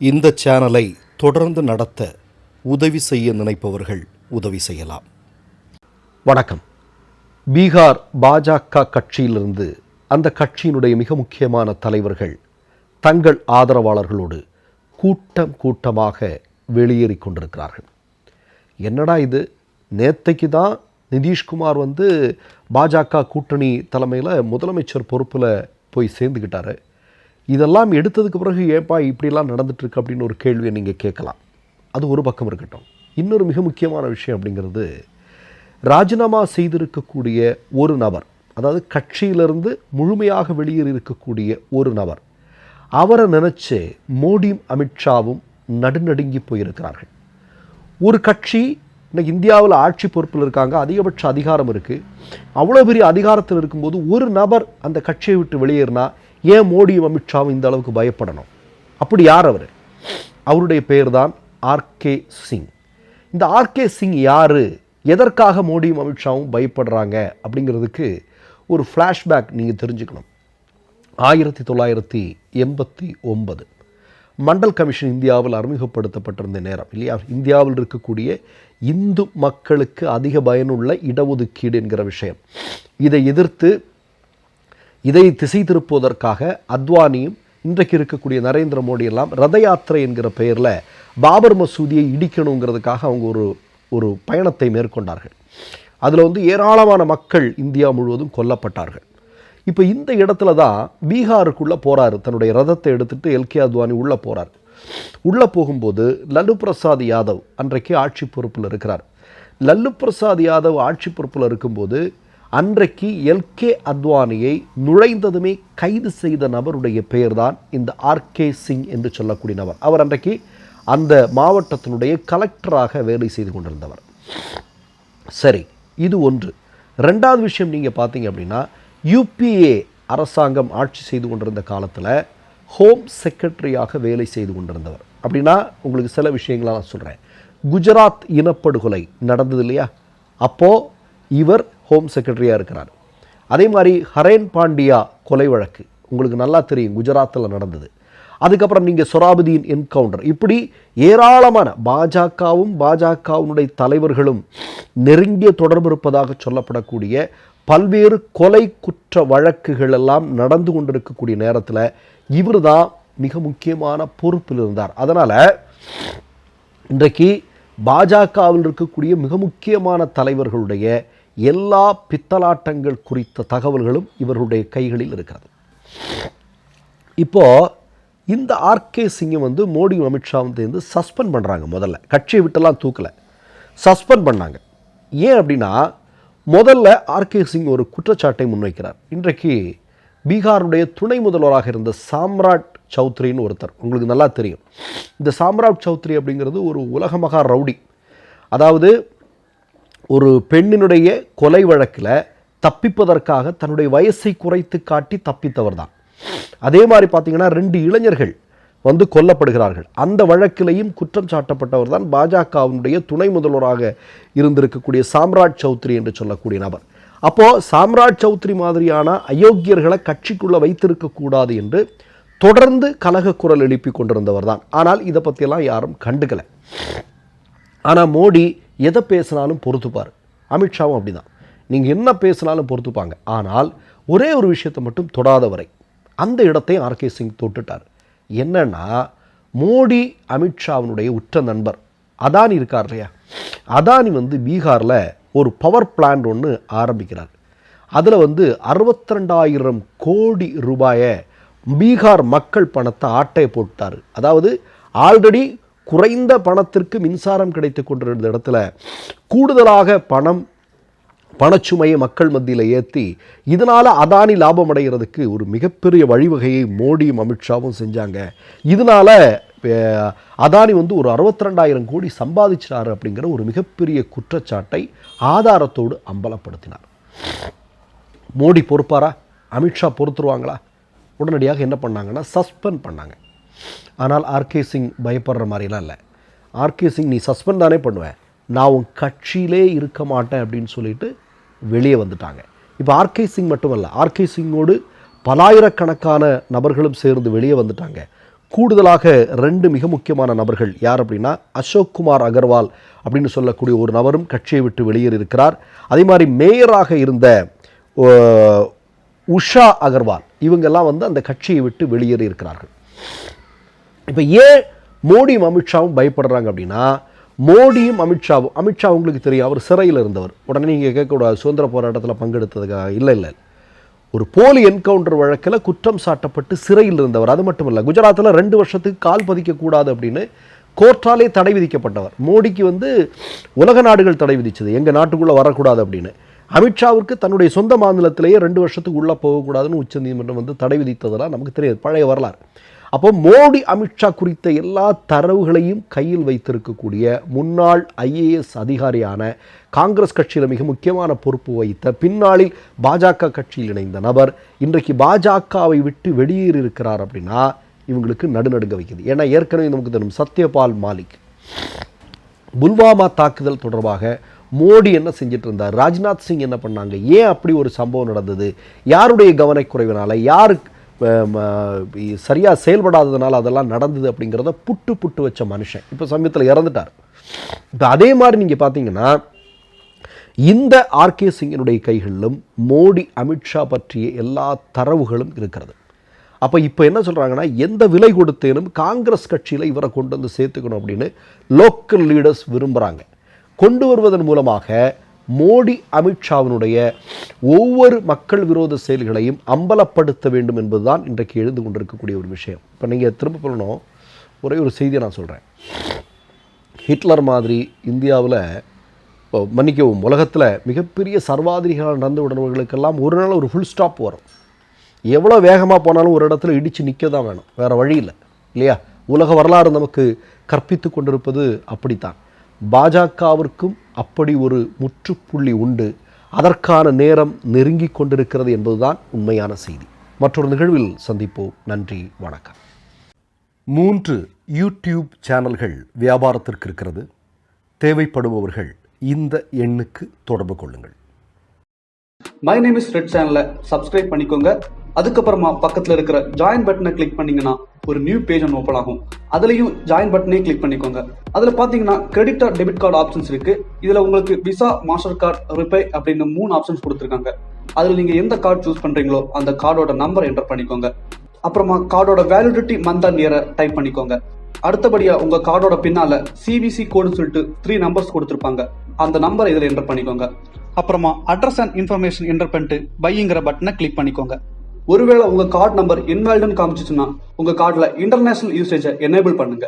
இந்த சேனலை தொடர்ந்து நடத்த உதவி செய்ய நினைப்பவர்கள் உதவி செய்யலாம். வணக்கம். பீகார் பாஜக கட்சியிலிருந்து அந்த கட்சியினுடைய மிக முக்கியமான தலைவர்கள் தங்கள் ஆதரவாளர்களோடு கூட்டமாக வெளியேறி கொண்டிருக்கிறார்கள். என்னடா இது, நேத்தைக்கு தான் நிதிஷ்குமார் பாஜக கூட்டணி தலைமையில் முதலமைச்சர் பொறுப்பில் போய் சேர்ந்துக்கிட்டாரு. இதெல்லாம் எடுத்ததுக்கு பிறகு ஏப்பா இப்படிலாம் நடந்துட்டுருக்கு அப்படின்னு ஒரு கேள்வியை நீங்கள் கேட்கலாம். அது ஒரு பக்கம் இருக்கட்டும். இன்னொரு மிக முக்கியமான விஷயம் அப்படிங்கிறது, ராஜினாமா செய்திருக்கக்கூடிய ஒரு நபர், அதாவது கட்சியிலிருந்து முழுமையாக வெளியேறி இருக்கக்கூடிய ஒரு நபர், அவரை நினச்சி மோடியும் அமித்ஷாவும் நடுநடுங்கி போயிருக்கிறார்கள். ஒரு கட்சி இன்னைக்கு இந்தியாவில் ஆட்சி பொறுப்பில் இருக்காங்க, அதிகபட்ச அதிகாரம் இருக்குது. அவ்வளோ பெரிய அதிகாரத்தில் இருக்கும்போது ஒரு நபர் அந்த கட்சியை விட்டு வெளியேறினா ஏன் மோடியும் அமித்ஷாவும் இந்த அளவுக்கு பயப்படணும்? அப்படி யார் அவர்? அவருடைய பெயர் தான் ஆர்கே சிங். இந்த ஆர்கே சிங் யார், எதற்காக மோடியும் அமித்ஷாவும் பயப்படுறாங்க அப்படிங்கிறதுக்கு ஒரு ஃப்ளாஷ்பேக் நீங்கள் தெரிஞ்சுக்கணும். 1989 மண்டல் கமிஷன் இந்தியாவில் அறிமுகப்படுத்தப்பட்டிருந்த நேரம் இல்லையா? இந்தியாவில் இருக்கக்கூடிய இந்து மக்களுக்கு அதிக பயனுள்ள இடஒதுக்கீடு என்கிற விஷயம், இதை எதிர்த்து இதை திசை திருப்புவதற்காக அத்வானியும் இன்றைக்கு இருக்கக்கூடிய நரேந்திர மோடி எல்லாம் ரத யாத்திரை என்கிற பெயரில் பாபர் மசூதியை இடிக்கணுங்கிறதுக்காக அவங்க ஒரு பயணத்தை மேற்கொண்டார்கள். அதில் ஏராளமான மக்கள் இந்தியா முழுவதும் கொல்லப்பட்டார்கள். இப்போ இந்த இடத்துல தான் பீகாருக்குள்ளே போகிறாரு, தன்னுடைய ரதத்தை எடுத்துகிட்டு எல்கே அத்வானி உள்ளே போகிறார். உள்ளே போகும்போது லல்லு பிரசாத் யாதவ் அன்றைக்கு ஆட்சி பொறுப்பில் இருக்கிறார். லல்லு பிரசாத் யாதவ் ஆட்சி பொறுப்பில் இருக்கும்போது அன்றைக்கு எல்கே அத்வானியை நுழைந்ததுமே கைது செய்த நபருடைய பெயர் தான் இந்த ஆர்கே சிங் என்று சொல்லக்கூடிய நபர். அவர் அன்றைக்கு அந்த மாவட்டத்தினுடைய கலெக்டராக வேலை செய்து கொண்டிருந்தவர். சரி, இது ஒன்று. ரெண்டாவது விஷயம் நீங்கள் பார்த்தீங்க அப்படின்னா, யூபிஏ அரசாங்கம் ஆட்சி செய்து கொண்டிருந்த காலத்தில் ஹோம் செக்ரட்டரியாக வேலை செய்து கொண்டிருந்தவர். அப்படின்னா உங்களுக்கு சில விஷயங்களாக நான் சொல்கிறேன். குஜராத் இனப்படுகொலை நடந்தது இல்லையா, அப்போது இவர் ஹோம் செக்ரட்டரியாக இருக்கிறார். அதே மாதிரி ஹரேன் பாண்டியா கொலை வழக்கு உங்களுக்கு நல்லா தெரியும், குஜராத்தில் நடந்தது. அதுக்கப்புறம் நீங்கள் சொராபுதீன் என்கவுண்டர், இப்படி ஏராளமான பாஜகவுடைய தலைவர்களும் நெருங்கிய தொடர்பு இருப்பதாக சொல்லப்படக்கூடிய பல்வேறு கொலை குற்ற வழக்குகள் எல்லாம் நடந்து கொண்டிருக்கக்கூடிய நேரத்தில் இவர் தான் மிக முக்கியமான பொறுப்பில் இருந்தார். அதனால் இன்றைக்கு பாஜகவில் இருக்கக்கூடிய மிக முக்கியமான தலைவர்களுடைய எல்லா பித்தலாட்டங்கள் குறித்த தகவல்களும் இவருடைய கைகளில் இருக்கிறது. இப்போது இந்த ஆர்கே சிங்கை மோடியும் அமித்ஷாவும் சேர்ந்து சஸ்பெண்ட் பண்ணுறாங்க. முதல்ல கட்சியை விட்டெல்லாம் தூக்கலை, சஸ்பெண்ட் பண்ணாங்க. ஏன் அப்படின்னா, முதல்ல ஆர்கே சிங் ஒரு குற்றச்சாட்டை முன்வைக்கிறார். இன்றைக்கு பீகாருடைய துணை முதல்வராக இருந்த சாம்ராட் சௌத்ரின்னு ஒருத்தர், உங்களுக்கு நல்லா தெரியும். இந்த சாம்ராட் சௌத்ரி அப்படிங்கிறது ஒரு உலக மகா ரவுடி. அதாவது ஒரு பெண்ணினுடைய கொலை வழக்கில் தப்பிப்பதற்காக தன்னுடைய வயசை குறைத்து காட்டி தப்பித்தவர் தான். அதே மாதிரி பார்த்தீங்கன்னா 2 இளைஞர்கள் கொல்லப்படுகிறார்கள். அந்த வழக்கிலையும் குற்றம் சாட்டப்பட்டவர் தான் பாஜகவினுடைய துணை முதல்வராக இருந்திருக்கக்கூடிய சாம்ராட் சௌத்ரி என்று சொல்லக்கூடிய நபர். அப்போது சாம்ராட் சௌத்ரி மாதிரியான அயோக்கியர்களை கட்சிக்குள்ளே வைத்திருக்கக்கூடாது என்று தொடர்ந்து கலக குரல் எழுப்பி கொண்டிருந்தவர் தான். ஆனால் இதை பற்றியெல்லாம் யாரும் கண்டுக்கலை. ஆனால் மோடி எதை பேசினாலும் பொறுத்துப்பார். அமித்ஷாவும் அப்படி தான், நீங்கள் என்ன பேசினாலும் பொறுத்துப்பாங்க. ஆனால் ஒரே ஒரு விஷயத்தை மட்டும் தொடாதவரை அந்த இடத்தை ஆர்கே சிங் தொட்டுட்டார். என்னன்னா, மோடி அமித்ஷாவினுடைய உற்ற நண்பர் அதானி இருக்கார் இல்லையா, அதானி பீகாரில் ஒரு பவர் பிளான்ட் ஒன்று ஆரம்பிக்கிறார். அதில் 62,000 கோடி ரூபாயை பீகார் மக்கள் பணத்தை ஆட்டையை போட்டார். அதாவது ஆல்ரெடி குறைந்த பணத்திற்கு மின்சாரம் கிடைத்து கொண்டிருந்த இடத்துல கூடுதலாக பணச்சுமையை மக்கள் மத்தியில் ஏற்றி இதனால் அதானி லாபம் அடைகிறதுக்கு ஒரு மிகப்பெரிய வழிவகையை மோடியும் அமித்ஷாவும் செஞ்சாங்க. இதனால் அதானி ஒரு 62,000 கோடி சம்பாதிச்சிட்டாரு அப்படிங்கிற ஒரு மிகப்பெரிய குற்றச்சாட்டை ஆதாரத்தோடு அம்பலப்படுத்தினார். மோடி பொறுப்பாரா? அமித்ஷா பொறுத்துருவாங்களா? உடனடியாக என்ன பண்ணாங்கன்னா சஸ்பெண்ட் பண்ணாங்க. ஆனால் ஆர்கே சிங் பயப்படுற மாதிரிலாம் இல்லை. ஆர்கே சிங், நீ சஸ்பெண்ட் தானே பண்ணுவேன், நான் உன் கட்சியிலே இருக்க மாட்டேன் அப்படின்னு சொல்லிட்டு வெளியே வந்துட்டாங்க. இப்போ ஆர்கே சிங் மட்டுமல்ல, ஆர்கே சிங்கோடு பலாயிரக்கணக்கான நபர்களும் சேர்ந்து வெளியே வந்துட்டாங்க. கூடுதலாக 2 மிக முக்கியமான நபர்கள் யார் அப்படின்னா, அசோக் குமார் அகர்வால் அப்படின்னு சொல்லக்கூடிய ஒரு நபரும் கட்சியை விட்டு வெளியேறியிருக்கிறார். அதே மாதிரி மேயராக இருந்த உஷா அகர்வால் இவங்கெல்லாம் அந்த கட்சியை விட்டு வெளியேறி இருக்கிறார்கள். இப்போ ஏன் மோடியும் அமித்ஷாவும் பயப்படுறாங்க அப்படின்னா, மோடியும் அமித்ஷா உங்களுக்கு தெரியும், அவர் சிறையில் இருந்தவர். உடனே நீங்கள் கேட்கக்கூடாது சுதந்திர போராட்டத்தில் பங்கெடுத்ததுக்காக. இல்லை, ஒரு போலி என்கவுண்டர் வழக்கில் குற்றம் சாட்டப்பட்டு சிறையில் இருந்தவர். அது மட்டும் இல்லை, குஜராத்தில் 2 வருஷத்துக்கு கால் பதிக்கக்கூடாது அப்படின்னு கோர்ட்டாலே தடை விதிக்கப்பட்டவர். மோடிக்கு உலக நாடுகள் தடை விதிச்சது, எங்கள் நாட்டுக்குள்ளே வரக்கூடாது அப்படின்னு. அமித்ஷாவிற்கு தன்னுடைய சொந்த மாநிலத்திலேயே 2 வருஷத்துக்கு உள்ளே போகக்கூடாதுன்னு உச்சநீதிமன்றம் தடை விதித்ததெல்லாம் நமக்கு தெரியாது, பழைய வரலாறு. அப்போ மோடி அமித்ஷா குறித்த எல்லா தரவுகளையும் கையில் வைத்திருக்கக்கூடிய முன்னாள் IAS அதிகாரியான, காங்கிரஸ் கட்சியில் மிக முக்கியமான பொறுப்பு வைத்த, பின்னாளில் பாஜக கட்சியில் இணைந்த நபர் இன்றைக்கு பாஜகவை விட்டு வெளியேறி இருக்கிறார் அப்படின்னா இவங்களுக்கு நடுநடுங்க வைக்குது. ஏன்னா ஏற்கனவே நமக்கு தெரியும் சத்யபால் மாலிக் புல்வாமா தாக்குதல் தொடர்பாக மோடி என்ன செஞ்சிட்டு இருந்தார், ராஜ்நாத் சிங் என்ன பண்ணாங்க, ஏன் அப்படி ஒரு சம்பவம் நடந்தது, யாருடைய கவனக்குறைவினால, யாருக்கு சரியாக செயல்படாததுனால அதெல்லாம் நடந்தது அப்படிங்கிறத புட்டு வச்ச மனுஷன் இப்போ சமயத்தில் இறந்துட்டார். இப்போ அதே மாதிரி நீங்கள் பார்த்தீங்கன்னா இந்த RK சிங்கினுடைய கைகளிலும் மோடி அமித்ஷா பற்றிய எல்லா தரவுகளும் இருக்கிறது. அப்போ இப்போ என்ன சொல்கிறாங்கன்னா, எந்த விலை கொடுத்தேனும் காங்கிரஸ் கட்சியில் இவரை கொண்டு வந்து சேர்த்துக்கணும் அப்படின்னு லோக்கல் லீடர்ஸ் விரும்புகிறாங்க. கொண்டு வருவதன் மூலமாக மோடி அமித்ஷாவினுடைய ஒவ்வொரு மக்கள் விரோத செயல்களையும் அம்பலப்படுத்த வேண்டும் என்பதுதான் இன்றைக்கு எழுந்து கொண்டிருக்கக்கூடிய ஒரு விஷயம். இப்போ நீங்கள் திரும்ப சொல்லணும், ஒரே ஒரு செய்தியை நான் சொல்கிறேன். ஹிட்லர் மாதிரி இந்தியாவில், மன்னிக்கவும், உலகத்தில் மிகப்பெரிய சர்வாதிகாரம் நடந்து விடுறவர்களுக்கெல்லாம் ஒரு நாள் ஒரு ஃபுல் ஸ்டாப் வரும். எவ்வளோ வேகமாக போனாலும் ஒரு இடத்துல இடித்து நிற்க தான் வேணும், வேறு வழி இல்லை இல்லையா? உலக வரலாறு நமக்கு கற்பித்து கொண்டிருப்பது அப்படித்தான். பாஜகவிற்கும் அப்படி ஒரு முற்றுப்புள்ளி உண்டு. அதற்கான நேரம் நெருங்கி கொண்டிருக்கிறது என்பதுதான் உண்மையான செய்தி. மற்றொரு நிகழ்வில் சந்திப்போம். நன்றி, வணக்கம். 3 யூடியூப் சேனல்கள் வியாபாரத்திற்கு இருக்கிறது. தேவைப்படுபவர்கள் இந்த எண்ணுக்கு தொடர்பு கொள்ளுங்கள். மை நேம் இஸ் ரெட் சேனலை சப்ஸ்கிரைப் பண்ணிக்கோங்க. அதுக்கப்புறமா பக்கத்தில் இருக்கிற ஜாயின் பட்டனை கிளிக் பண்ணீங்கன்னா ஒரு நியூ பேஜ் ஒன்று ஓப்பன் ஆகும். அதுலயும் ஜாயின் பட்டனே கிளிக் பண்ணிக்கோங்க. அதுல பாத்தீங்கன்னா credit R debit card options இருக்கு. இதுல உங்களுக்கு விசா, மாஸ்டர் கார்டு, ரிப்பே அப்படின்னு 3 ஆப்ஷன்ஸ் கொடுத்துருக்காங்க. அதுல நீங்க எந்த கார்டு சூஸ் பண்றீங்களோ அந்த கார்டோட நம்பர் என்டர் பண்ணிக்கோங்க. அப்புறமா கார்டோட வேலிடிட்டி மந்த் அண்ட் இயரை டைப் பண்ணிக்கோங்க. அடுத்தபடியா உங்க கார்டோட பின்னால CVC கோடுன்னு சொல்லிட்டு 3 நம்பர்ஸ் கொடுத்துருப்பாங்க. அந்த நம்பரை இதுல என்டர் பண்ணிக்கோங்க. அப்புறமா அட்ரஸ் அண்ட் இன்ஃபர்மேஷன் என்டர் பண்ணிட்டு பைங்கிற பட்டனை கிளிக் பண்ணிக்கோங்க. ஒருவேளை உங்க கார்டு நம்பர் இன்வாலிட்னு காமிச்சிச்சுன்னா உங்க கார்டுல இன்டர்நேஷனல் யூசேஜை எனேபிள் பண்ணுங்க.